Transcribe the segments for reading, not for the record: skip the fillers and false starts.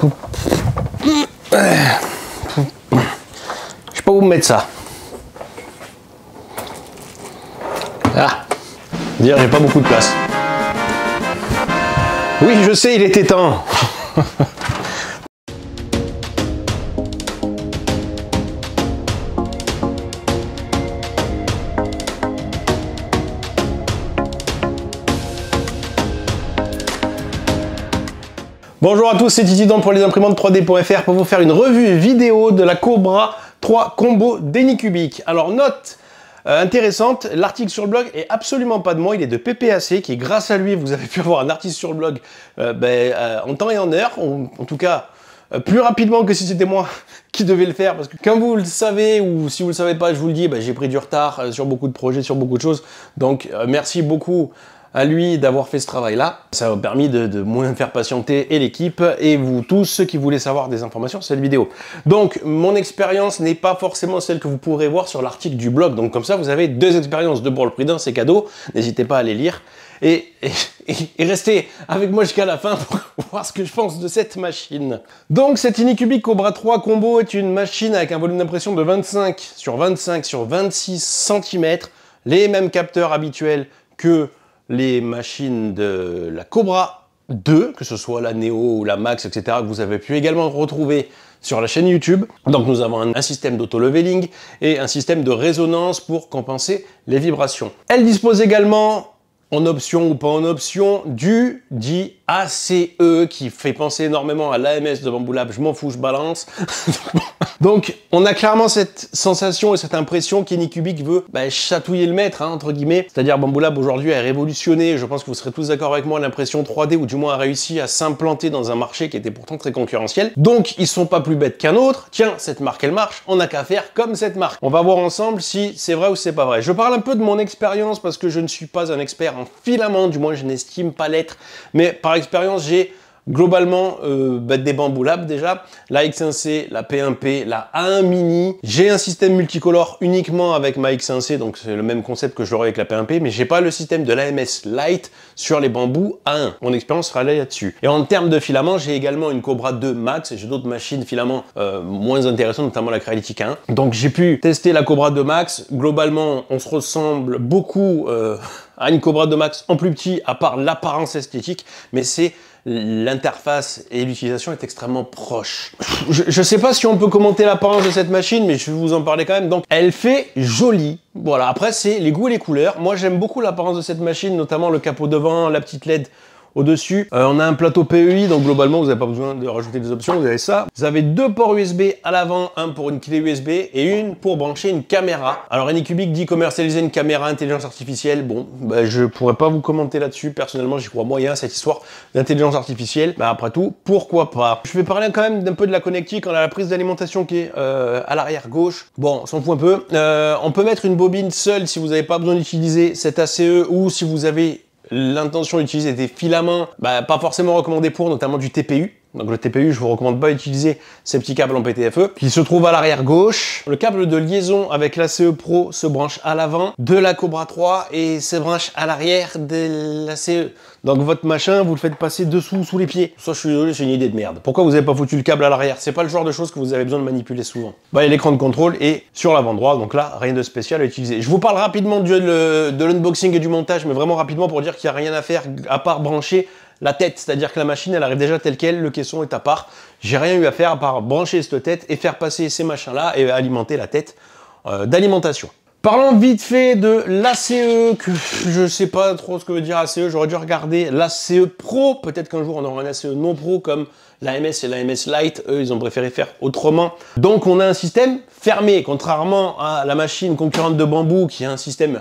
Je sais pas où me mettre ça. Ah, dire j'ai pas beaucoup de place. Oui, je sais, il était temps. Bonjour à tous, c'est Titi pour les imprimantes 3D.fr pour vous faire une revue vidéo de la Cobra 3 Combo d'Anycubic. Alors note intéressante, l'article sur le blog est absolument pas de moi, il est de PPAC qui grâce à lui vous avez pu avoir un article sur le blog en temps et en heure, en tout cas plus rapidement que si c'était moi qui devais le faire, parce que comme vous le savez, ou si vous le savez pas, je vous le dis, j'ai pris du retard sur beaucoup de projets, sur beaucoup de choses, donc merci beaucoup à lui d'avoir fait ce travail-là. Ça m'a permis de moins faire patienter et l'équipe et vous tous ceux qui voulaient savoir des informations sur cette vidéo. Donc mon expérience n'est pas forcément celle que vous pourrez voir sur l'article du blog. Donc comme ça vous avez deux expériences, deux pour le prix d'un, c'est cadeau. N'hésitez pas à les lire et restez avec moi jusqu'à la fin pour voir ce que je pense de cette machine. Donc cette Anycubic Cobra 3 Combo est une machine avec un volume d'impression de 25 sur 25 sur 26 cm, les mêmes capteurs habituels que les machines de la Cobra 2, que ce soit la Neo ou la Max, etc., que vous avez pu également retrouver sur la chaîne YouTube. Donc nous avons un système d'auto-leveling et un système de résonance pour compenser les vibrations. Elle dispose également, en option ou pas en option, du dit ACE qui fait penser énormément à l'AMS de Bambu Lab. Je m'en fous, je balance. Donc on a clairement cette sensation et cette impression qu'Anycubic veut chatouiller le maître, entre guillemets. C'est-à-dire Bambu Lab aujourd'hui a révolutionné, je pense que vous serez tous d'accord avec moi, l'impression 3D, ou du moins a réussi à s'implanter dans un marché qui était pourtant très concurrentiel. Donc ils sont pas plus bêtes qu'un autre. Tiens, cette marque elle marche, on n'a qu'à faire comme cette marque. On va voir ensemble si c'est vrai ou c'est pas vrai. Je parle un peu de mon expérience parce que je ne suis pas un expert en filament, du moins je n'estime pas l'être, mais par expérience j'ai globalement des Bambu Lab déjà, la X1C, la P1P, la A1 Mini. J'ai un système multicolore uniquement avec ma X1C, donc c'est le même concept que je l'aurai avec la P1P, mais j'ai pas le système de l'AMS Lite sur les Bambu A1. Mon expérience sera là-dessus. Et en termes de filament, j'ai également une Cobra 2 Max et j'ai d'autres machines filaments moins intéressantes, notamment la Creality 1. Donc j'ai pu tester la Cobra 2 Max. Globalement, on se ressemble beaucoup à une Cobra 2 Max en plus petit, à part l'apparence esthétique, mais c'est l'interface et l'utilisation est extrêmement proche. Je sais pas si on peut commenter l'apparence de cette machine, mais je vais vous en parler quand même. Donc, elle fait jolie. Voilà, après, c'est les goûts et les couleurs. Moi, j'aime beaucoup l'apparence de cette machine, notamment le capot devant, la petite LED au-dessus. On a un plateau PEI, donc globalement, vous n'avez pas besoin de rajouter des options, vous avez ça. Vous avez deux ports USB à l'avant, un pour une clé USB et une pour brancher une caméra. Alors, Anycubic dit commercialiser une caméra intelligence artificielle. Bon, je pourrais pas vous commenter là-dessus. Personnellement, j'y crois moyen, cette histoire d'intelligence artificielle. Après tout, pourquoi pas. Je vais parler quand même d'un peu de la connectique. On a la prise d'alimentation qui est à l'arrière gauche. Bon, on s'en fout un peu. On peut mettre une bobine seule si vous n'avez pas besoin d'utiliser cet ACE ou si vous avez l'intention d'utiliser des filaments, pas forcément recommandés pour, notamment du TPU. Donc le TPU, je vous recommande pas d'utiliser ces petits câbles en PTFE qui se trouvent à l'arrière gauche. Le câble de liaison avec l'ACE Pro se branche à l'avant de la Cobra 3 et se branche à l'arrière de l'ACE. Donc votre machin, vous le faites passer dessous, sous les pieds. Ça, je suis désolé, c'est une idée de merde. Pourquoi vous n'avez pas foutu le câble à l'arrière? C'est pas le genre de choses que vous avez besoin de manipuler souvent. Il y a l'écran de contrôle et sur l'avant droit, donc là, rien de spécial à utiliser. Je vous parle rapidement de l'unboxing et du montage, mais vraiment rapidement pour dire qu'il n'y a rien à faire à part brancher la tête, c'est-à-dire que la machine elle arrive déjà telle quelle, le caisson est à part. J'ai rien eu à faire à part brancher cette tête et faire passer ces machins là et alimenter la tête d'alimentation. Parlons vite fait de l'ACE, que je sais pas trop ce que veut dire ACE, j'aurais dû regarder l'ACE Pro, peut-être qu'un jour on aura un ACE non pro comme l'AMS et l'AMS Lite, eux ils ont préféré faire autrement. Donc on a un système fermé, contrairement à la machine concurrente de Bambu qui a un système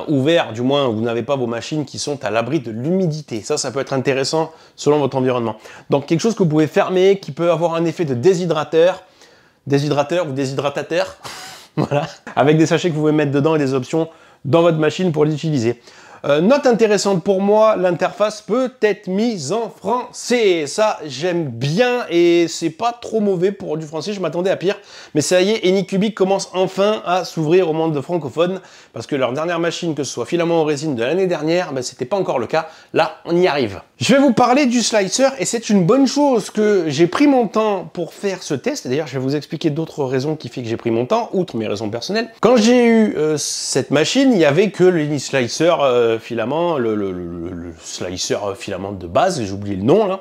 ouvert, du moins, vous n'avez pas vos machines qui sont à l'abri de l'humidité. Ça peut être intéressant selon votre environnement. Donc, quelque chose que vous pouvez fermer, qui peut avoir un effet de déshydrateur ou déshydratateur, voilà, avec des sachets que vous pouvez mettre dedans et des options dans votre machine pour les utiliser. Note intéressante pour moi, l'interface peut être mise en français. Ça, j'aime bien et c'est pas trop mauvais pour du français, je m'attendais à pire. Mais ça y est, Anycubic commence enfin à s'ouvrir au monde de francophones parce que leur dernière machine, que ce soit filament ou résine de l'année dernière, ben, c'était pas encore le cas. Là, on y arrive. Je vais vous parler du slicer et c'est une bonne chose que j'ai pris mon temps pour faire ce test. D'ailleurs, je vais vous expliquer d'autres raisons qui fait que j'ai pris mon temps, outre mes raisons personnelles. Quand j'ai eu cette machine, il n'y avait que le slicer filament, le slicer filament de base, j'ai oublié le nom là.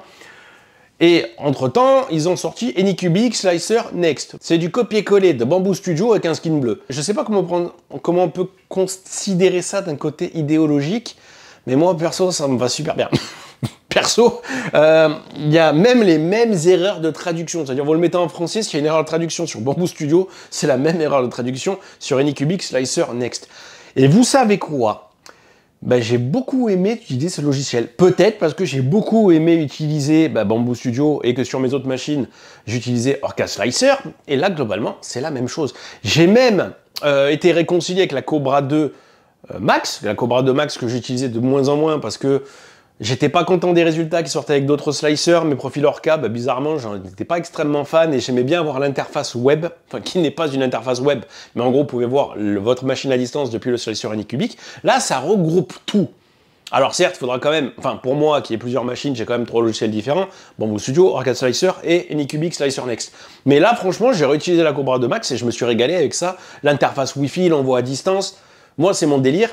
Et entre-temps, ils ont sorti Anycubic Slicer Next. C'est du copier-coller de Bamboo Studio avec un skin bleu. Je sais pas comment on peut considérer ça d'un côté idéologique, mais moi, perso, ça me va super bien. Perso, il y a même les mêmes erreurs de traduction. C'est-à-dire, vous le mettez en français, s'il y a une erreur de traduction sur Bamboo Studio, c'est la même erreur de traduction sur Anycubic Slicer Next. Et vous savez quoi? Ben, j'ai beaucoup aimé utiliser ce logiciel. Peut-être parce que j'ai beaucoup aimé utiliser Bamboo Studio et que sur mes autres machines, j'utilisais Orca Slicer. Et là, globalement, c'est la même chose. J'ai même été réconcilié avec la Cobra 2 Max. La Cobra 2 Max que j'utilisais de moins en moins parce que j'étais pas content des résultats qui sortaient avec d'autres slicers. Mes profils Orca, bizarrement, j'en étais pas extrêmement fan et j'aimais bien avoir l'interface web, enfin qui n'est pas une interface web, mais en gros, vous pouvez voir votre machine à distance depuis le slicer Anycubic. Là, ça regroupe tout. Alors certes, il faudra quand même, enfin pour moi qui ai plusieurs machines, j'ai quand même 3 logiciels différents, Bamboo Studio, Orca Slicer et Anycubic Slicer Next. Mais là, franchement, j'ai réutilisé la Cobra 2 Max et je me suis régalé avec ça. L'interface Wi-Fi, l'envoi à distance, moi c'est mon délire.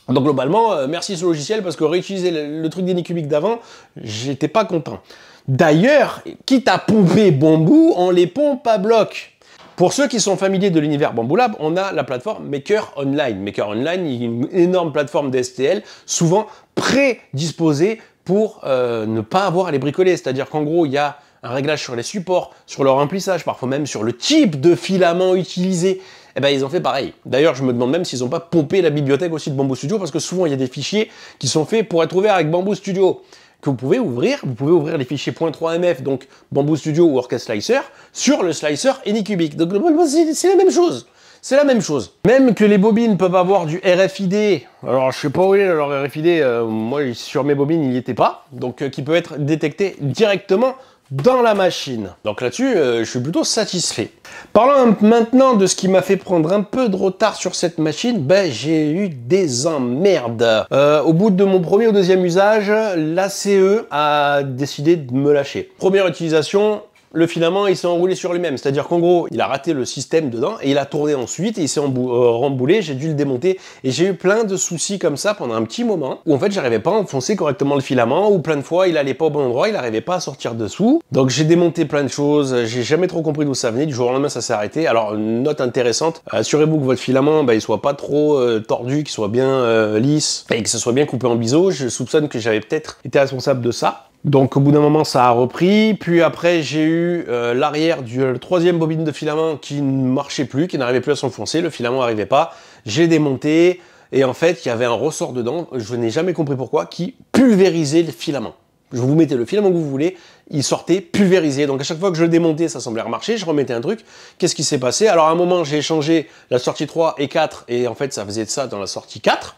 Donc globalement, merci ce logiciel parce que réutiliser le truc d'Anycubic d'avant, j'étais pas content. D'ailleurs, quitte à pomper Bamboo, on les pompe à bloc. Pour ceux qui sont familiers de l'univers Bamboo Lab, on a la plateforme Maker Online. Maker Online, une énorme plateforme d'STL, souvent prédisposée pour ne pas avoir à les bricoler. C'est-à-dire qu'en gros, il y a un réglage sur les supports, sur leur remplissage, parfois même sur le type de filament utilisé. Eh ben, ils ont fait pareil. D'ailleurs, je me demande même s'ils n'ont pas pompé la bibliothèque aussi de Bamboo Studio, parce que souvent, il y a des fichiers qui sont faits pour être ouverts avec Bamboo Studio, que vous pouvez ouvrir. Vous pouvez ouvrir les fichiers .3mf, donc Bamboo Studio ou Orca Slicer, sur le slicer Anycubic. Donc, c'est la même chose. C'est la même chose. Même que les bobines peuvent avoir du RFID. Alors, je sais pas où il est, leur RFID. Moi, sur mes bobines, il n'y était pas. Donc, qui peut être détecté directement dans la machine. Donc là-dessus, je suis plutôt satisfait. Parlons maintenant de ce qui m'a fait prendre un peu de retard sur cette machine, j'ai eu des emmerdes. Au bout de mon premier ou deuxième usage, l'ACE a décidé de me lâcher. Première utilisation, le filament il s'est enroulé sur lui-même, c'est-à-dire qu'en gros il a raté le système dedans et il a tourné ensuite et il s'est remboulé, j'ai dû le démonter et j'ai eu plein de soucis comme ça pendant un petit moment où en fait j'arrivais pas à enfoncer correctement le filament ou plein de fois il allait pas au bon endroit, il n'arrivait pas à sortir dessous. Donc j'ai démonté plein de choses, j'ai jamais trop compris d'où ça venait, du jour au lendemain ça s'est arrêté. Alors une note intéressante, assurez-vous que votre filament il soit pas trop tordu, qu'il soit bien lisse et que ce soit bien coupé en biseau. Je soupçonne que j'avais peut-être été responsable de ça. Donc au bout d'un moment ça a repris, puis après j'ai eu l'arrière du troisième bobine de filament qui ne marchait plus, qui n'arrivait plus à s'enfoncer, le filament n'arrivait pas, j'ai démonté et en fait il y avait un ressort dedans, je n'ai jamais compris pourquoi, qui pulvérisait le filament. Je vous mettais le filament que vous voulez, il sortait pulvérisé, donc à chaque fois que je le démontais ça semblait remarcher, je remettais un truc, qu'est-ce qui s'est passé? Alors à un moment j'ai échangé la sortie 3 et 4 et en fait ça faisait ça dans la sortie 4.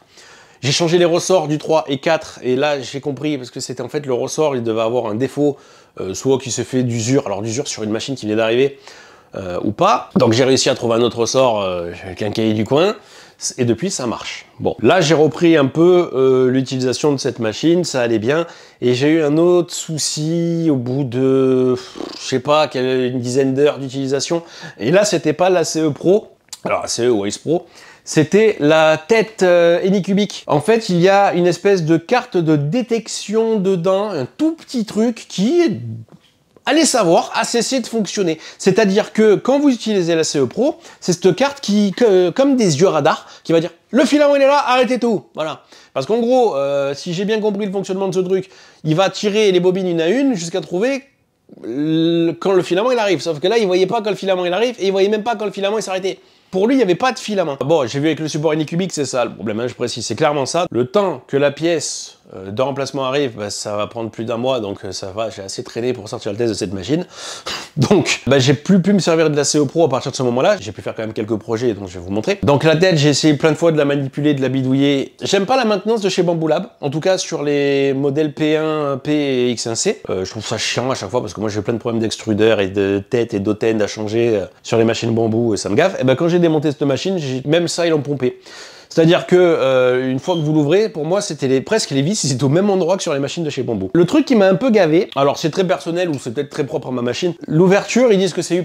J'ai changé les ressorts du 3 et 4 et là j'ai compris parce que c'était en fait le ressort, il devait avoir un défaut, soit qui s'est fait d'usure, alors d'usure sur une machine qui vient d'arriver ou pas. Donc j'ai réussi à trouver un autre ressort avec un cahier du coin et depuis ça marche. Bon, là j'ai repris un peu l'utilisation de cette machine, ça allait bien et j'ai eu un autre souci au bout de, je sais pas, une dizaine d'heures d'utilisation et là c'était pas la CE Pro, alors la CE ou Ace Pro, c'était la tête Anycubic. En fait, il y a une espèce de carte de détection dedans, un tout petit truc qui, allez savoir, a cessé de fonctionner. C'est-à-dire que quand vous utilisez la CE Pro, c'est cette carte qui, comme des yeux radars, qui va dire « Le filament il est là, arrêtez tout !» Voilà. Parce qu'en gros, si j'ai bien compris le fonctionnement de ce truc, il va tirer les bobines une à une jusqu'à trouver quand le filament il arrive. Sauf que là, il voyait pas quand le filament il arrive et il voyait même pas quand le filament il s'arrêtait. Pour lui, il n'y avait pas de filament. Bon, j'ai vu avec le support Anycubic, c'est ça le problème, hein, je précise, c'est clairement ça. Le temps que la pièce deux remplacements arrivent, bah, ça va prendre plus d'un mois, donc ça va, j'ai assez traîné pour sortir le test de cette machine. Donc, bah, j'ai plus pu me servir de la CO Pro à partir de ce moment-là. J'ai pu faire quand même quelques projets, donc je vais vous montrer. Donc la tête, j'ai essayé plein de fois de la manipuler, de la bidouiller. J'aime pas la maintenance de chez Bamboo Lab, en tout cas sur les modèles P1, P et X1C. Je trouve ça chiant à chaque fois parce que moi j'ai plein de problèmes d'extrudeur et de tête et d'otène à changer sur les machines bambou et ça me gaffe. Et ben quand j'ai démonté cette machine, même ça ils l'ont pompé. C'est-à-dire que une fois que vous l'ouvrez, pour moi c'était presque les vis, ils étaient au même endroit que sur les machines de chez Bamboo. Le truc qui m'a un peu gavé, alors c'est très personnel ou c'est peut-être très propre à ma machine, l'ouverture, ils disent que c'est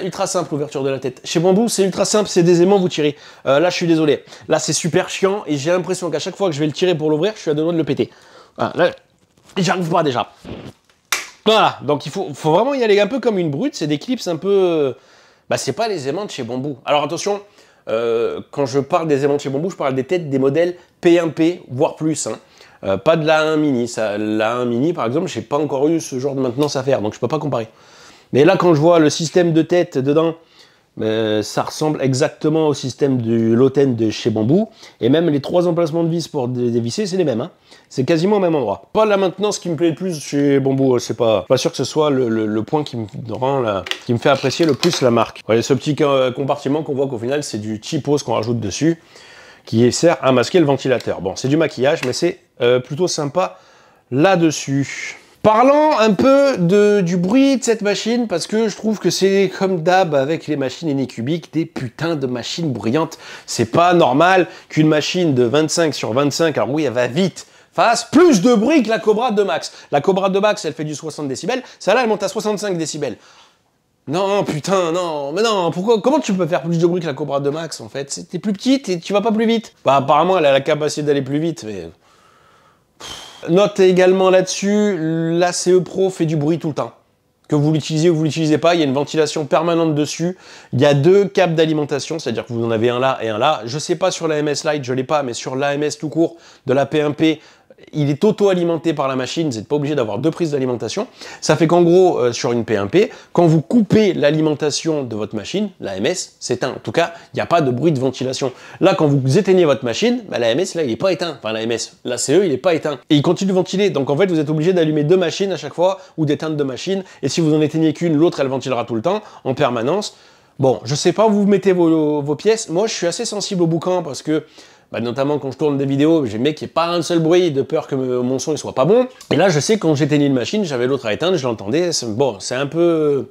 ultra simple l'ouverture de la tête. Chez Bamboo c'est ultra simple, c'est des aimants, vous tirez. Là je suis désolé, là c'est super chiant et j'ai l'impression qu'à chaque fois que je vais le tirer pour l'ouvrir, je suis à deux doigts de le péter. Voilà, là, j'arrive pas déjà. Voilà, donc il faut vraiment y aller un peu comme une brute, c'est des clips un peu... Bah c'est pas les aimants de chez Bamboo. Alors attention, quand je parle des aimants de chez Bamboo, je parle des têtes des modèles P1P, voire plus. Hein. Pas de la 1 mini. La 1 mini, par exemple, j'ai pas encore eu ce genre de maintenance à faire, donc je peux pas comparer. Mais là, quand je vois le système de tête dedans, ça ressemble exactement au système du Loten de chez Bamboo. Et même les trois emplacements de vis pour dévisser, c'est les mêmes. Hein. C'est quasiment au même endroit. Pas la maintenance qui me plaît le plus chez Bamboo. C'est pas sûr que ce soit le point qui me fait apprécier le plus la marque. Voyez ce petit compartiment qu'on voit qu'au final, c'est du cheapos qu'on rajoute dessus, qui sert à masquer le ventilateur. Bon, c'est du maquillage, mais c'est plutôt sympa là-dessus. Parlons un peu du bruit de cette machine, parce que je trouve que c'est comme d'hab avec les machines Anycubic, des putains de machines bruyantes. C'est pas normal qu'une machine de 25 sur 25, alors oui, elle va vite, fasse plus de bruit que la Cobra 2 Max. La Cobra 2 Max, elle fait du 60 décibels, celle-là, elle monte à 65 décibels. Non, putain, non, mais non, comment tu peux faire plus de bruit que la Cobra 2 Max, en fait? T'es plus petite et tu vas pas plus vite. Bah, apparemment, elle a la capacité d'aller plus vite, mais... Note également là-dessus, la CE Pro fait du bruit tout le temps. Que vous l'utilisez ou vous l'utilisez pas, il y a une ventilation permanente dessus. Il y a deux câbles d'alimentation, c'est-à-dire que vous en avez un là et un là. Je sais pas sur la MS Lite, je l'ai pas, mais sur l'AMS tout court de la P1P, il est auto-alimenté par la machine, vous n'êtes pas obligé d'avoir deux prises d'alimentation. Ça fait qu'en gros, sur une P1P, quand vous coupez l'alimentation de votre machine, l'AMS s'éteint. En tout cas, il n'y a pas de bruit de ventilation. Là, quand vous éteignez votre machine, bah, l'AMS, là, il n'est pas éteint. Enfin, l'AMS, la CE, il n'est pas éteint. Et il continue de ventiler. Donc, en fait, vous êtes obligé d'allumer deux machines à chaque fois ou d'éteindre deux machines. Et si vous en éteignez qu'une, l'autre, elle ventilera tout le temps, en permanence. Bon, je sais pas où vous mettez vos pièces. Moi, je suis assez sensible au boucan parce que bah, notamment quand je tourne des vidéos, j'aime bien qu'il n'y ait pas un seul bruit de peur que mon son ne soit pas bon. Et là, je sais que quand j'éteignais une machine, j'avais l'autre à éteindre, je l'entendais. Bon, c'est un peu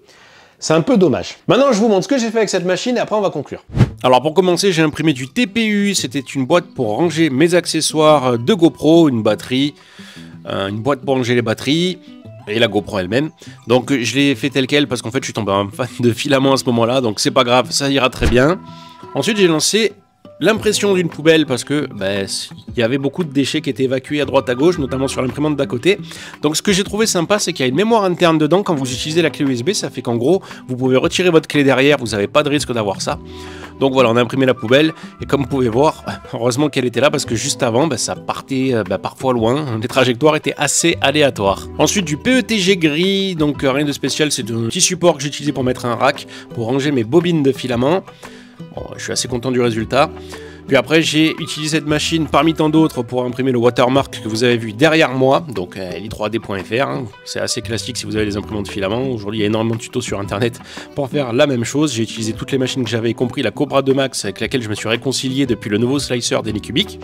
dommage. Maintenant, je vous montre ce que j'ai fait avec cette machine et après, on va conclure. Alors, pour commencer, j'ai imprimé du TPU. C'était une boîte pour ranger mes accessoires de GoPro, une batterie, une boîte pour ranger les batteries et la GoPro elle-même. Donc, je l'ai fait tel quel parce qu'en fait, je suis tombé en fan de filament à ce moment-là. Donc, c'est pas grave, ça ira très bien. Ensuite, j'ai lancé l'impression d'une poubelle parce que il y avait beaucoup de déchets qui étaient évacués à droite à gauche, notamment sur l'imprimante d'à côté. Donc ce que j'ai trouvé sympa, c'est qu'il y a une mémoire interne dedans. Quand vous utilisez la clé USB, ça fait qu'en gros, vous pouvez retirer votre clé derrière, vous n'avez pas de risque d'avoir ça. Donc voilà, on a imprimé la poubelle et comme vous pouvez voir, heureusement qu'elle était là parce que juste avant, ça partait parfois loin. Les trajectoires étaient assez aléatoires. Ensuite du PETG gris, donc rien de spécial, c'est un petit support que j'ai utilisé pour mettre un rack, pour ranger mes bobines de filament. Bon, je suis assez content du résultat. Puis après, j'ai utilisé cette machine parmi tant d'autres pour imprimer le watermark que vous avez vu derrière moi, donc li3d.fr. Hein. C'est assez classique si vous avez des imprimantes de filaments. Aujourd'hui, il y a énormément de tutos sur internet pour faire la même chose. J'ai utilisé toutes les machines que j'avais, y compris la Cobra 2 Max avec laquelle je me suis réconcilié depuis le nouveau slicer d'Anycubic,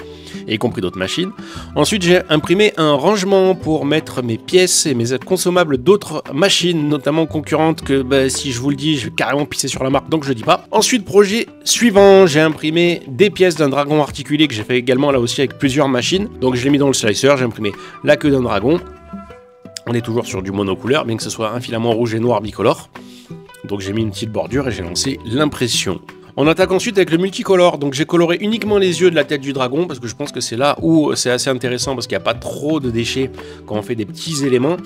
et y compris d'autres machines. Ensuite, j'ai imprimé un rangement pour mettre mes pièces et mes aides consommables d'autres machines, notamment concurrentes, que si je vous le dis, je vais carrément pisser sur la marque, donc je dis pas. Ensuite, projet suivant, j'ai imprimé des pièces d'un dragon articulé que j'ai fait également là aussi avec plusieurs machines. Donc je l'ai mis dans le slicer, j'ai imprimé la queue d'un dragon. On est toujours sur du monocouleur, bien que ce soit un filament rouge et noir bicolore. Donc j'ai mis une petite bordure et j'ai lancé l'impression. On attaque ensuite avec le multicolore, donc j'ai coloré uniquement les yeux de la tête du dragon parce que je pense que c'est là où c'est assez intéressant parce qu'il n'y a pas trop de déchets quand on fait des petits éléments.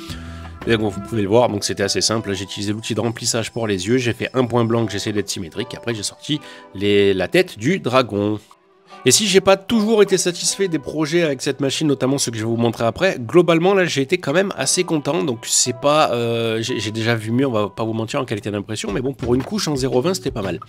Et bon, vous pouvez le voir, donc c'était assez simple, j'ai utilisé l'outil de remplissage pour les yeux, j'ai fait un point blanc que j'essaie d'être symétrique, après j'ai sorti la tête du dragon. Et si j'ai pas toujours été satisfait des projets avec cette machine, notamment ceux que je vais vous montrer après, globalement là j'ai été quand même assez content, donc c'est pas, j'ai déjà vu mieux, on va pas vous mentir en qualité d'impression, mais bon pour une couche en 0,20 c'était pas mal.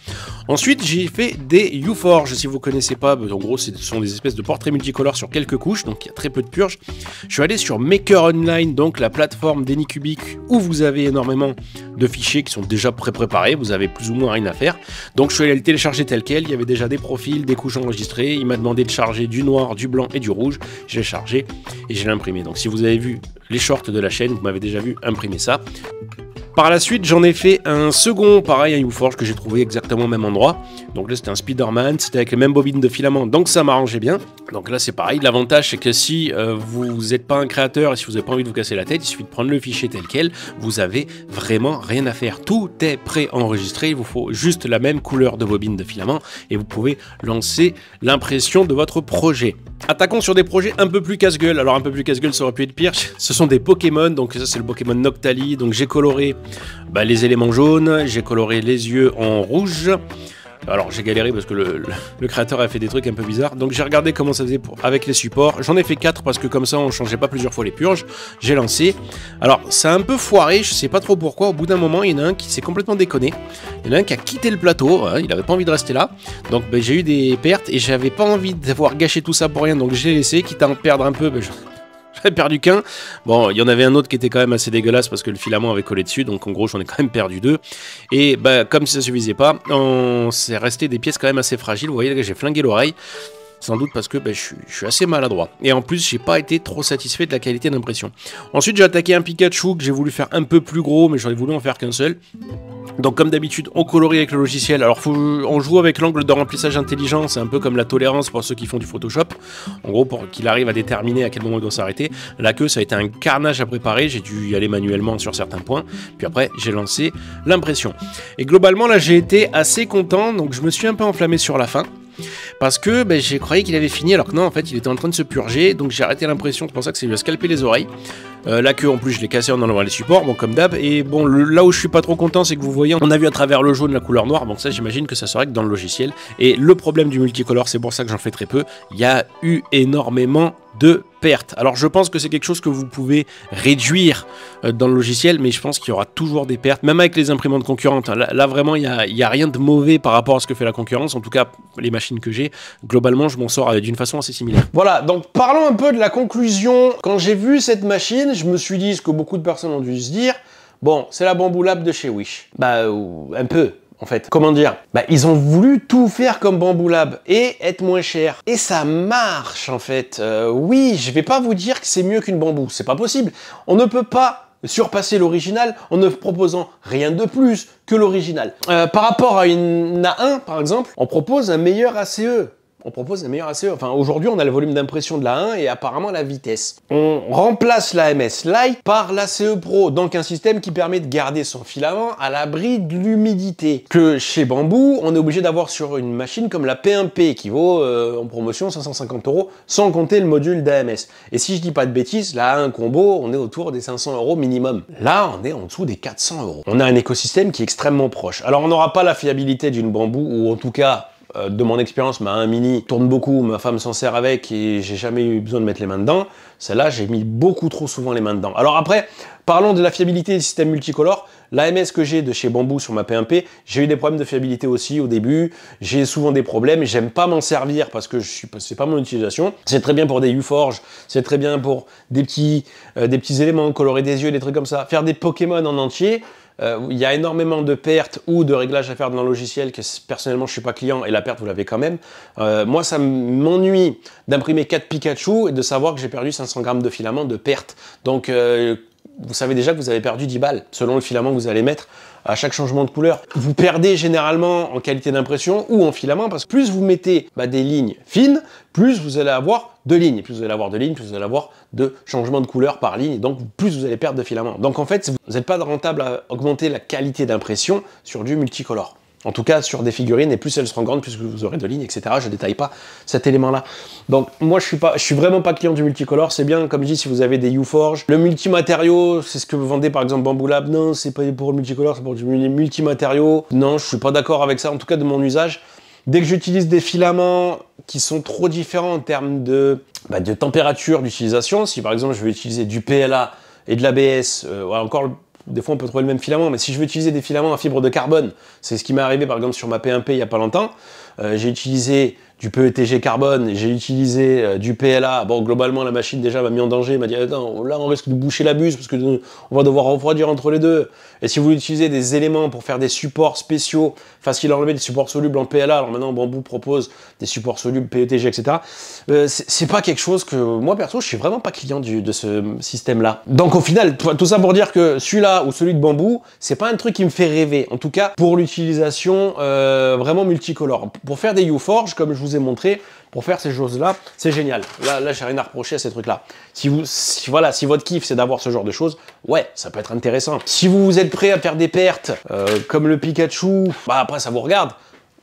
Ensuite j'ai fait des UForge, si vous connaissez pas, en gros ce sont des espèces de portraits multicolores sur quelques couches, donc il y a très peu de purges. Je suis allé sur Maker Online, donc la plateforme d'Anycubic où vous avez énormément de fichiers qui sont déjà pré-préparés, vous avez plus ou moins rien à faire, donc je suis allé le télécharger tel quel, il y avait déjà des profils, des couches enregistrées. Il m'a demandé de charger du noir, du blanc et du rouge. Je l'ai chargé et je l'ai imprimé. Donc si vous avez vu les shorts de la chaîne, vous m'avez déjà vu imprimer ça. Par la suite, j'en ai fait un second, pareil, un UForge que j'ai trouvé exactement au même endroit. Donc là, c'était un Spider-Man, c'était avec les mêmes bobines de filament, donc ça m'arrangeait bien. Donc là, c'est pareil. L'avantage, c'est que si vous n'êtes pas un créateur et si vous n'avez pas envie de vous casser la tête, il suffit de prendre le fichier tel quel. Vous avez vraiment rien à faire. Tout est pré-enregistré. Il vous faut juste la même couleur de bobine de filament et vous pouvez lancer l'impression de votre projet. Attaquons sur des projets un peu plus casse-gueule. Alors un peu plus casse-gueule, ça aurait pu être pire. Ce sont des Pokémon. Donc ça, c'est le Pokémon Noctali. Donc j'ai coloré les éléments jaunes, j'ai coloré les yeux en rouge. Alors j'ai galéré parce que le créateur a fait des trucs un peu bizarres. Donc j'ai regardé comment ça faisait avec les supports. J'en ai fait 4 parce que comme ça on changeait pas plusieurs fois les purges. J'ai lancé. Alors ça a un peu foiré, je sais pas trop pourquoi. Au bout d'un moment, il y en a un qui s'est complètement déconné. Il y en a un qui a quitté le plateau. Il avait pas envie de rester là. Donc j'ai eu des pertes et j'avais pas envie d'avoir gâché tout ça pour rien. Donc j'ai laissé, quitte à en perdre un peu. J'avais perdu qu'un. Bon, il y en avait un autre qui était quand même assez dégueulasse parce que le filament avait collé dessus, donc en gros j'en ai quand même perdu 2. Et comme si ça suffisait pas, c'est resté des pièces quand même assez fragiles. Vous voyez là, j'ai flingué l'oreille. Sans doute parce que je suis assez maladroit. Et en plus, j'ai pas été trop satisfait de la qualité d'impression. Ensuite, j'ai attaqué un Pikachu que j'ai voulu faire un peu plus gros, mais j'en ai voulu en faire qu'un seul. Donc comme d'habitude, on colorie avec le logiciel. Alors on joue avec l'angle de remplissage intelligent, c'est un peu comme la tolérance pour ceux qui font du Photoshop. En gros, pour qu'il arrive à déterminer à quel moment il doit s'arrêter. La queue, ça a été un carnage à préparer, j'ai dû y aller manuellement sur certains points. Puis après, j'ai lancé l'impression. Et globalement, là, j'ai été assez content, donc je me suis un peu enflammé sur la fin. Parce que j'ai croyé qu'il avait fini alors que non, en fait il était en train de se purger, donc j'ai arrêté l'impression, c'est pour ça que ça lui a scalpé les oreilles. La queue en plus je l'ai cassée en enlevant les supports, bon comme d'hab, et bon là où je suis pas trop content c'est que vous voyez, on a vu à travers le jaune la couleur noire, donc ça j'imagine que ça serait que dans le logiciel. Et le problème du multicolore, c'est pour ça que j'en fais très peu, il y a eu énormément de pertes. Alors je pense que c'est quelque chose que vous pouvez réduire dans le logiciel, mais je pense qu'il y aura toujours des pertes, même avec les imprimantes concurrentes. Là vraiment il n'y a rien de mauvais par rapport à ce que fait la concurrence, en tout cas les machines que j'ai, globalement je m'en sors d'une façon assez similaire. Voilà, donc parlons un peu de la conclusion. Quand j'ai vu cette machine, je me suis dit ce que beaucoup de personnes ont dû se dire, bon c'est la Bamboo Lab de chez Wish. Un peu. En fait, comment dire, ils ont voulu tout faire comme Bamboo Lab et être moins cher. Et ça marche en fait. Oui, je vais pas vous dire que c'est mieux qu'une Bamboo, c'est pas possible. On ne peut pas surpasser l'original en ne proposant rien de plus que l'original. Par rapport à une A1 par exemple, on propose un meilleur ACE. Enfin, aujourd'hui, on a le volume d'impression de la 1 et apparemment la vitesse. On remplace la MS Lite par l'ACE Pro, donc un système qui permet de garder son filament à l'abri de l'humidité. Que chez Bamboo, on est obligé d'avoir sur une machine comme la P1P qui vaut en promotion 550 €, sans compter le module d'AMS. Et si je dis pas de bêtises, la A1 combo, on est autour des 500 € minimum. Là, on est en dessous des 400 €. On a un écosystème qui est extrêmement proche. Alors, on n'aura pas la fiabilité d'une Bamboo, ou en tout cas, de mon expérience, ma 1 mini tourne beaucoup, ma femme s'en sert avec et j'ai jamais eu besoin de mettre les mains dedans. Celle-là, j'ai mis beaucoup trop souvent les mains dedans. Alors après, parlons de la fiabilité du système multicolore. L'AMS que j'ai de chez Bamboo sur ma P1P, j'ai eu des problèmes de fiabilité aussi au début. J'ai souvent des problèmes, j'aime pas m'en servir parce que c'est pas mon utilisation. C'est très bien pour des UForge, c'est très bien pour des petits éléments, colorer des yeux, des trucs comme ça. Faire des Pokémon en entier. Il y a énormément de pertes ou de réglages à faire dans le logiciel que personnellement je suis pas client et la perte vous l'avez quand même. Moi ça m'ennuie d'imprimer 4 Pikachu et de savoir que j'ai perdu 500 grammes de filament de perte. Donc vous savez déjà que vous avez perdu 10 balles selon le filament que vous allez mettre à chaque changement de couleur. Vous perdez généralement en qualité d'impression ou en filament parce que plus vous mettez des lignes fines, plus vous allez avoir de lignes. Plus vous allez avoir de lignes, plus vous allez avoir de changements de couleur par ligne, et donc plus vous allez perdre de filament. Donc en fait, vous n'êtes pas rentable à augmenter la qualité d'impression sur du multicolore. En tout cas, sur des figurines, et plus elles seront grandes, plus vous aurez de lignes, etc. Je ne détaille pas cet élément-là. Donc, moi, je suis vraiment pas client du multicolore. C'est bien, comme je dis, si vous avez des UForge. Le multimatériau, c'est ce que vous vendez, par exemple, Bamboo Lab. Non, c'est pas pour le multicolore, c'est pour du multimatériau. Non, je suis pas d'accord avec ça, en tout cas de mon usage. Dès que j'utilise des filaments qui sont trop différents en termes de température d'utilisation, si par exemple je veux utiliser du PLA et de l'ABS, encore des fois on peut trouver le même filament, mais si je veux utiliser des filaments à fibre de carbone, c'est ce qui m'est arrivé par exemple sur ma P1P il n'y a pas longtemps, j'ai utilisé du PETG carbone, j'ai utilisé du PLA. Bon, globalement, la machine déjà m'a mis en danger, m'a dit attends, là on risque de boucher la buse parce que on va devoir refroidir entre les deux. Et si vous utilisez des éléments pour faire des supports spéciaux, faciles à enlever, des supports solubles en PLA, alors maintenant Bamboo propose des supports solubles PETG, etc. C'est pas quelque chose que moi perso, je suis vraiment pas client de ce système-là. Donc au final, tout ça pour dire que celui-là ou celui de Bamboo, c'est pas un truc qui me fait rêver. En tout cas, pour l'utilisation vraiment multicolore. Pour faire des U-Forge, comme je vous ai montré, pour faire ces choses-là, c'est génial. Là j'ai rien à reprocher à ces trucs-là. Si votre kiff, c'est d'avoir ce genre de choses, ouais, ça peut être intéressant. Si vous êtes prêt à faire des pertes, comme le Pikachu, bah après ça vous regarde.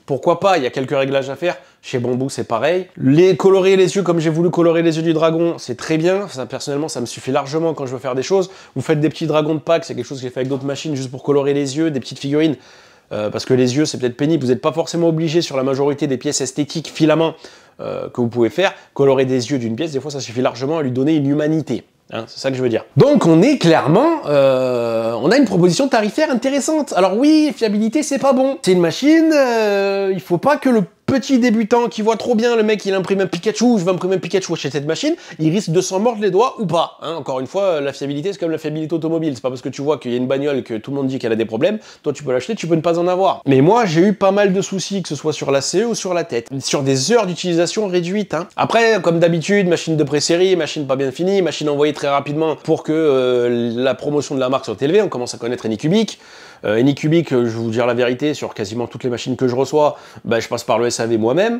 Pourquoi pas, il y a quelques réglages à faire. Chez Bamboo, c'est pareil. Colorer les yeux comme j'ai voulu colorer les yeux du dragon, c'est très bien. Ça, personnellement, ça me suffit largement quand je veux faire des choses. Vous faites des petits dragons de pack, c'est quelque chose que j'ai fait avec d'autres machines juste pour colorer les yeux, des petites figurines. Parce que les yeux, c'est peut-être pénible. Vous n'êtes pas forcément obligé sur la majorité des pièces esthétiques, filaments, que vous pouvez faire. Colorer des yeux d'une pièce, des fois, ça suffit largement à lui donner une humanité. Hein, c'est ça que je veux dire. Donc on est clairement, on a une proposition tarifaire intéressante. Alors oui, fiabilité c'est pas bon. C'est une machine, il faut pas que le petit débutant qui voit trop bien le mec il imprime un Pikachu, je vais imprimer un Pikachu chez cette machine, il risque de s'en mordre les doigts ou pas. Hein, encore une fois, la fiabilité c'est comme la fiabilité automobile. C'est pas parce que tu vois qu'il y a une bagnole que tout le monde dit qu'elle a des problèmes, toi tu peux l'acheter, tu peux ne pas en avoir. Mais moi j'ai eu pas mal de soucis, que ce soit sur la CE ou sur la tête, sur des heures d'utilisation réduites. Hein. Après, comme d'habitude, machine de pré-série, machine pas bien finie, machine envoyée très rapidement pour que la promotion de la marque soit élevée. On commence à connaître Anycubic. Anycubic, je vais vous dire la vérité, sur quasiment toutes les machines que je reçois, je passe par le SAV moi-même,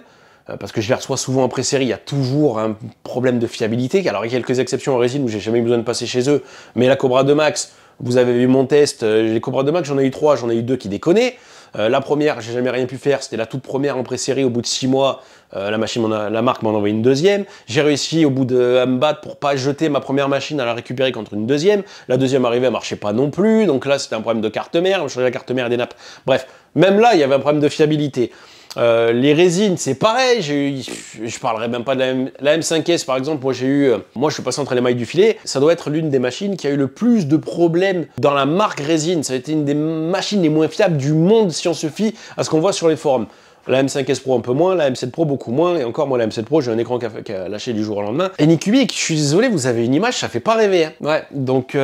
parce que je les reçois souvent en pré-série, il y a toujours un problème de fiabilité. Alors il y a quelques exceptions en résine où j'ai jamais eu besoin de passer chez eux, mais la Cobra 2 Max, vous avez vu mon test, les Cobra 2 Max, j'en ai eu 3, j'en ai eu 2 qui déconnaient. La première, j'ai jamais rien pu faire, c'était la toute première en pré-série, au bout de 6 mois, la marque m'en a envoyé une deuxième. J'ai réussi au bout de me battre pour pas jeter ma première machine à la récupérer contre une deuxième. La deuxième arrivée, elle marchait pas non plus, donc là c'était un problème de carte mère, je changeais la carte mère et des nappes. Bref, même là il y avait un problème de fiabilité. Les résines, c'est pareil, je parlerai même pas de la M5S par exemple, moi je suis passé entre les mailles du filet, ça doit être l'une des machines qui a eu le plus de problèmes dans la marque résine, ça a été une des machines les moins fiables du monde si on se fie à ce qu'on voit sur les forums. La M5S Pro un peu moins, la M7 Pro beaucoup moins, et encore moi la M7 Pro j'ai un écran qui a lâché du jour au lendemain. Anycubic, je suis désolé, vous avez une image, ça fait pas rêver. Hein. Ouais, donc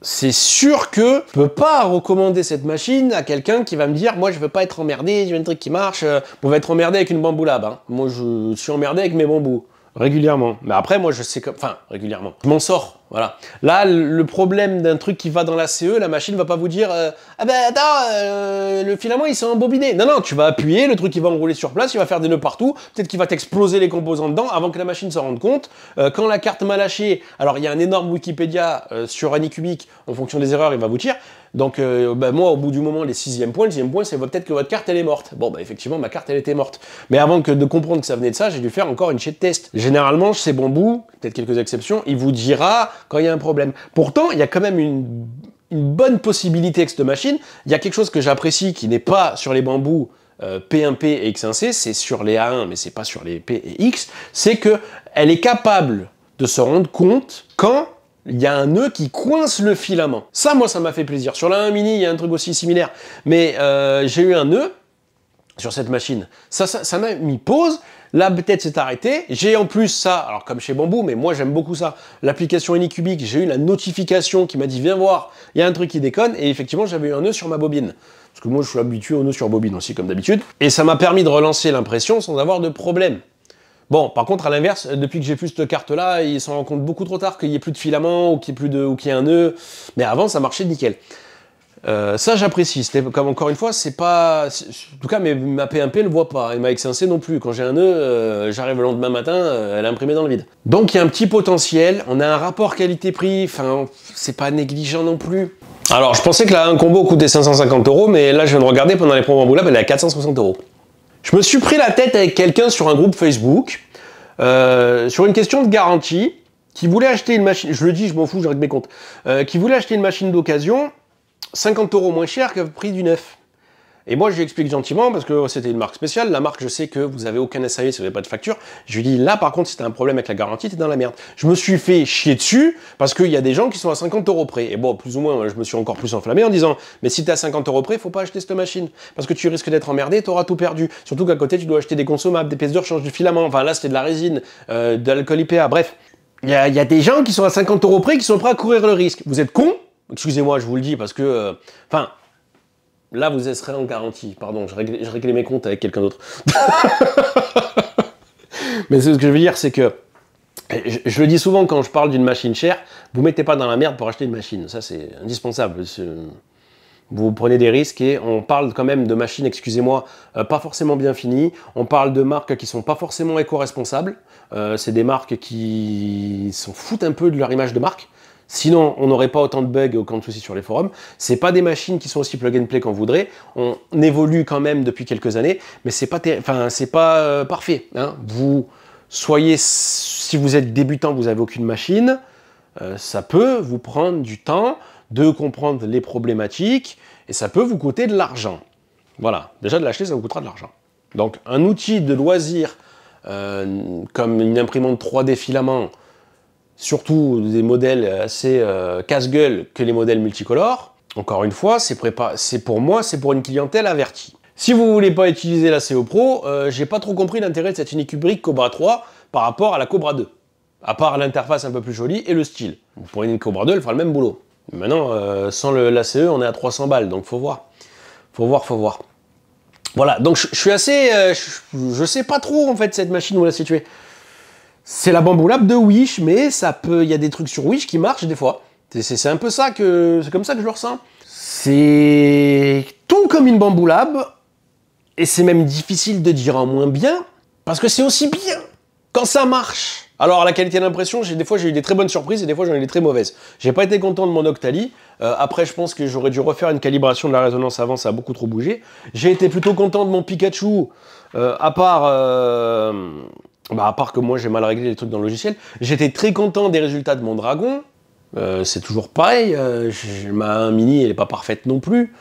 c'est sûr que je peux pas recommander cette machine à quelqu'un qui va me dire moi je veux pas être emmerdé, j'ai un truc qui marche, vous pouvez être emmerdé avec une Bamboo Lab. Hein. Moi je suis emmerdé avec mes bambous. Régulièrement. Mais après, moi, je sais comme... Enfin, régulièrement. Je m'en sors, voilà. Là, le problème d'un truc qui va dans la CE, la machine va pas vous dire ah ben attends, le filament, il s'est embobiné. Non, non, tu vas appuyer, le truc, il va enrouler sur place, il va faire des nœuds partout, peut-être qu'il va t'exploser les composants dedans avant que la machine s'en rende compte. Quand la carte m'a lâché, alors il y a un énorme Wikipédia sur Anycubic, en fonction des erreurs, il va vous dire. Donc moi, au bout du moment, le sixième point, c'est peut-être que votre carte, elle est morte. Bon, effectivement, ma carte, elle était morte. Mais avant de comprendre que ça venait de ça, j'ai dû faire encore une sheet test. Généralement, chez Bamboo, peut-être quelques exceptions, il vous dira quand il y a un problème. Pourtant, il y a quand même une bonne possibilité avec cette machine. Il y a quelque chose que j'apprécie qui n'est pas sur les Bamboo P1P et X1C, c'est sur les A1, mais c'est pas sur les P et X, c'est qu'elle est capable de se rendre compte quand il y a un nœud qui coince le filament. Ça, moi, ça m'a fait plaisir. Sur la 1 mini, il y a un truc aussi similaire. Mais j'ai eu un nœud sur cette machine. Ça m'a mis pause. La tête s'est arrêtée. J'ai en plus ça, alors comme chez Bamboo, mais moi j'aime beaucoup ça, l'application Anycubic, j'ai eu la notification qui m'a dit viens voir, il y a un truc qui déconne, et effectivement j'avais eu un nœud sur ma bobine. Parce que moi je suis habitué au nœud sur bobine aussi, comme d'habitude. Et ça m'a permis de relancer l'impression sans avoir de problème. Bon, par contre, à l'inverse, depuis que j'ai plus cette carte-là, ils s'en rendent compte beaucoup trop tard qu'il n'y ait plus de filament ou qu'il y ait un nœud. Mais avant, ça marchait nickel. Ça, j'apprécie. Comme encore une fois, c'est pas... En tout cas, ma P1P le voit pas. Et ma X1C non plus. Quand j'ai un nœud, j'arrive le lendemain matin, elle est imprimée dans le vide. Donc, il y a un petit potentiel. On a un rapport qualité-prix. Enfin, c'est pas négligent non plus. Alors, je pensais que un combo coûtait 550 €, mais là, je viens de regarder pendant les promos Bamboo Lab, elle est à 460 €. Je me suis pris la tête avec quelqu'un sur un groupe Facebook sur une question de garantie qui voulait acheter une machine, je le dis, je m'en fous, je règle mes comptes, qui voulait acheter une machine d'occasion 50 € moins cher que le prix du neuf. Et moi, je lui explique gentiment, parce que c'était une marque spéciale. La marque, je sais que vous avez aucun SAV si vous n'avez pas de facture. Je lui dis, là, par contre, si t'as un problème avec la garantie, t'es dans la merde. Je me suis fait chier dessus, parce qu'il y a des gens qui sont à 50 € près. Et bon, plus ou moins, je me suis encore plus enflammé en disant, mais si t'es à 50 € près, faut pas acheter cette machine. Parce que tu risques d'être emmerdé, t'auras tout perdu. Surtout qu'à côté, tu dois acheter des consommables, des pièces de rechange, du filament. Enfin, là, c'était de la résine, de l'alcool IPA. Bref, il y a des gens qui sont à 50 € près, qui sont prêts à courir le risque. Vous êtes cons? Excusez-moi, je vous le dis, parce que... Enfin... Là, vous serez en garantie. Pardon, je réglais mes comptes avec quelqu'un d'autre. Mais ce que je veux dire, c'est que, je le dis souvent quand je parle d'une machine chère, vous ne mettez pas dans la merde pour acheter une machine. Ça, c'est indispensable. Vous prenez des risques et on parle quand même de machines, excusez-moi, pas forcément bien finies. On parle de marques qui sont pas forcément éco-responsables. C'est des marques qui s'en foutent un peu de leur image de marque. Sinon, on n'aurait pas autant de bugs et autant de soucis sur les forums. C'est pas des machines qui sont aussi plug and play qu'on voudrait. On évolue quand même depuis quelques années, mais c'est pas, parfait. Hein. Si vous êtes débutant, vous n'avez aucune machine, ça peut vous prendre du temps de comprendre les problématiques et ça peut vous coûter de l'argent. Voilà, déjà de l'acheter, ça vous coûtera de l'argent. Donc, un outil de loisir comme une imprimante 3D filament, surtout des modèles assez casse-gueule que les modèles multicolores. Encore une fois, pour moi, c'est pour une clientèle avertie. Si vous ne voulez pas utiliser la CO Pro, j'ai pas trop compris l'intérêt de cette Anycubic Cobra 3 par rapport à la Cobra 2. À part l'interface un peu plus jolie et le style. Vous prenez une Cobra 2, elle fera le même boulot. Maintenant, sans l'ACE, on est à 300 balles, donc faut voir. Faut voir. Voilà, donc je suis assez... je sais pas trop, en fait, cette machine où la situer. C'est la Bamboo Lab de Wish, mais il y a des trucs sur Wish qui marchent des fois. C'est un peu ça c'est comme ça que je le ressens. C'est tout comme une Bamboo Lab, et c'est même difficile de dire en moins bien, parce que c'est aussi bien quand ça marche. Alors, la qualité d'impression, des fois j'ai eu des très bonnes surprises et des fois j'en ai eu des très mauvaises. J'ai pas été content de mon Octali. Après, je pense que j'aurais dû refaire une calibration de la résonance avant, ça a beaucoup trop bougé. J'ai été plutôt content de mon Pikachu, à part que moi j'ai mal réglé les trucs dans le logiciel. J'étais très content des résultats de mon Dragon. C'est toujours pareil. Ma 1 mini, elle n'est pas parfaite non plus.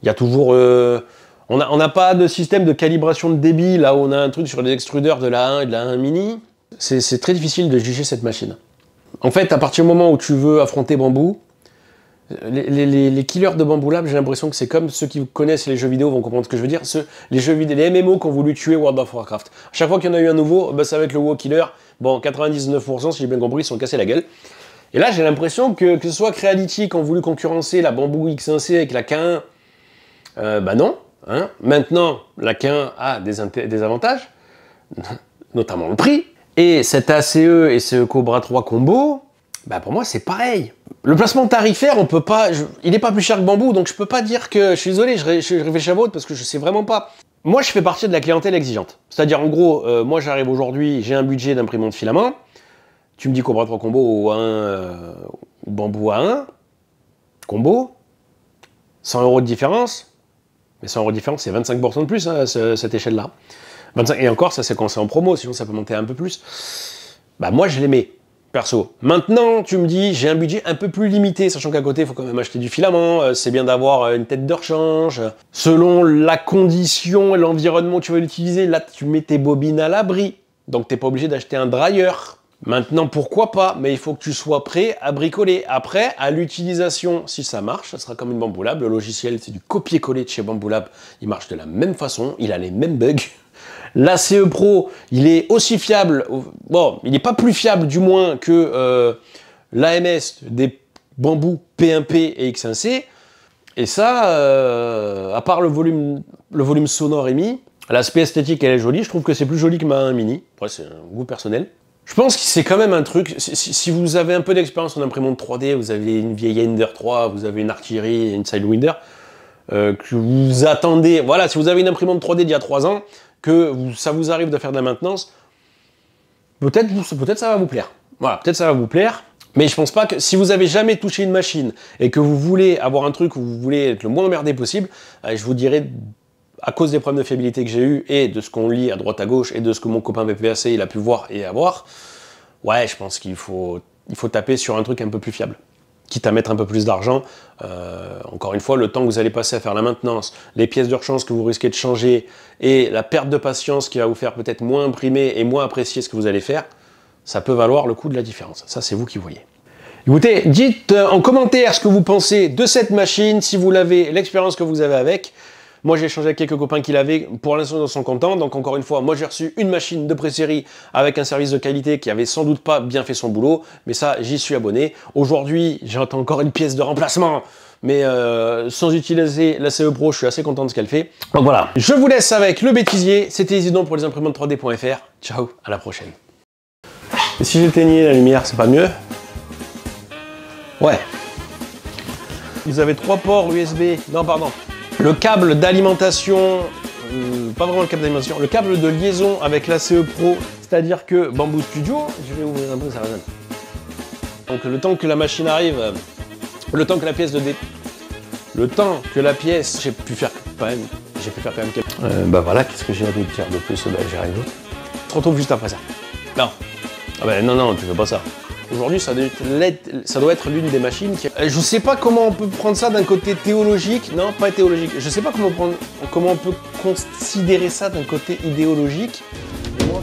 Il y a toujours... on n'a pas de système de calibration de débit, là où on a un truc sur les extrudeurs de la 1 et de la 1 mini. C'est très difficile de juger cette machine. En fait, à partir du moment où tu veux affronter Bamboo, les killers de Bamboo Lab, j'ai l'impression que c'est comme ceux qui connaissent les jeux vidéo vont comprendre ce que je veux dire. Les jeux vidéo, les MMO qui ont voulu tuer World of Warcraft. À chaque fois qu'il y en a eu un nouveau, ça va être le WoW Killer. Bon, 99%, si j'ai bien compris, ils se sont cassés la gueule. Et là, j'ai l'impression que ce soit Creality qui ont voulu concurrencer la Bamboo X1C avec la K1, non. Hein. Maintenant, la K1 a des avantages, notamment le prix. Et cet ACE et ce Cobra 3 combo, pour moi c'est pareil. Le placement tarifaire, on peut pas, il n'est pas plus cher que Bamboo, donc je peux pas dire que, je suis désolé, je réfléchis à votre parce que je sais vraiment pas. Moi je fais partie de la clientèle exigeante. C'est-à-dire en gros, moi j'arrive aujourd'hui, j'ai un budget d'imprimante filament, tu me dis Cobra 3 combo ou Bamboo A1, combo, 100 € de différence, mais 100 € de différence c'est 25% de plus à cette échelle-là. 25, et encore, ça c'est quand c'est en promo, sinon ça peut monter un peu plus. Moi je les mets, perso. Maintenant, tu me dis, j'ai un budget un peu plus limité, sachant qu'à côté, il faut quand même acheter du filament, c'est bien d'avoir une tête de rechange. Selon la condition et l'environnement que tu vas l'utiliser, là tu mets tes bobines à l'abri, donc t'es pas obligé d'acheter un dryer. Maintenant, pourquoi pas, mais il faut que tu sois prêt à bricoler. Après, à l'utilisation, si ça marche, ça sera comme une Bamboo Lab. Le logiciel, c'est du copier-coller de chez Bamboo Lab. Il marche de la même façon, il a les mêmes bugs. L'ACE Pro, il est aussi fiable, bon, il n'est pas plus fiable du moins que l'AMS des Bamboo P1P et X1C. Et ça, à part le volume sonore émis, l'aspect esthétique, elle est jolie. Je trouve que c'est plus joli que ma 1 mini. Après, c'est un goût personnel. Je pense que c'est quand même un truc, si vous avez un peu d'expérience en imprimante 3D, vous avez une vieille Ender 3, vous avez une artillerie, une Sidewinder, que vous attendez, voilà, si vous avez une imprimante 3D d'il y a 3 ans, que ça vous arrive de faire de la maintenance, peut-être ça va vous plaire. Voilà, peut-être ça va vous plaire, mais je pense pas que si vous avez jamais touché une machine et que vous voulez avoir un truc où vous voulez être le moins emmerdé possible, je vous dirais, à cause des problèmes de fiabilité que j'ai eu et de ce qu'on lit à droite à gauche et de ce que mon copain VPAC il a pu voir et avoir, ouais, je pense qu'il faut taper sur un truc un peu plus fiable. quitte à mettre un peu plus d'argent. Encore une fois, le temps que vous allez passer à faire la maintenance, les pièces de rechange que vous risquez de changer et la perte de patience qui va vous faire peut-être moins imprimer et moins apprécier ce que vous allez faire, ça peut valoir le coup de la différence. Ça, c'est vous qui voyez. Écoutez, dites en commentaire ce que vous pensez de cette machine, si vous l'avez, l'expérience que vous avez avec. Moi, j'ai échangé avec quelques copains qui l'avaient. Pour l'instant, ils sont contents. Donc, encore une fois, moi, j'ai reçu une machine de pré-série avec un service de qualité qui avait sans doute pas bien fait son boulot. Mais ça, j'y suis abonné. Aujourd'hui, j'attends encore une pièce de remplacement. Mais sans utiliser la CE Pro, je suis assez content de ce qu'elle fait. Donc voilà, je vous laisse avec le bêtisier. C'était Isidon pour les imprimantes 3D.fr. Ciao, à la prochaine. Et si j'éteignais la lumière, c'est pas mieux? Ouais. Vous avez 3 ports USB. Non, pardon. Le câble d'alimentation, pas vraiment le câble d'alimentation, le câble de liaison avec la CE Pro, c'est-à-dire que Bamboo Studio, je vais ouvrir un peu, ça résonne. Donc le temps que la machine arrive, le temps que la pièce j'ai pu faire quand même quelques... bah voilà, qu'est-ce que j'ai à vous dire de plus? Bah j'ai rien d'autre. On se retrouve juste après ça. Non. Ah bah non, tu fais pas ça. Aujourd'hui, ça doit être l'une des machines qui... Je sais pas comment on peut prendre ça d'un côté théologique. Non, pas théologique. Je sais pas comment on peut considérer ça d'un côté idéologique. Et moi,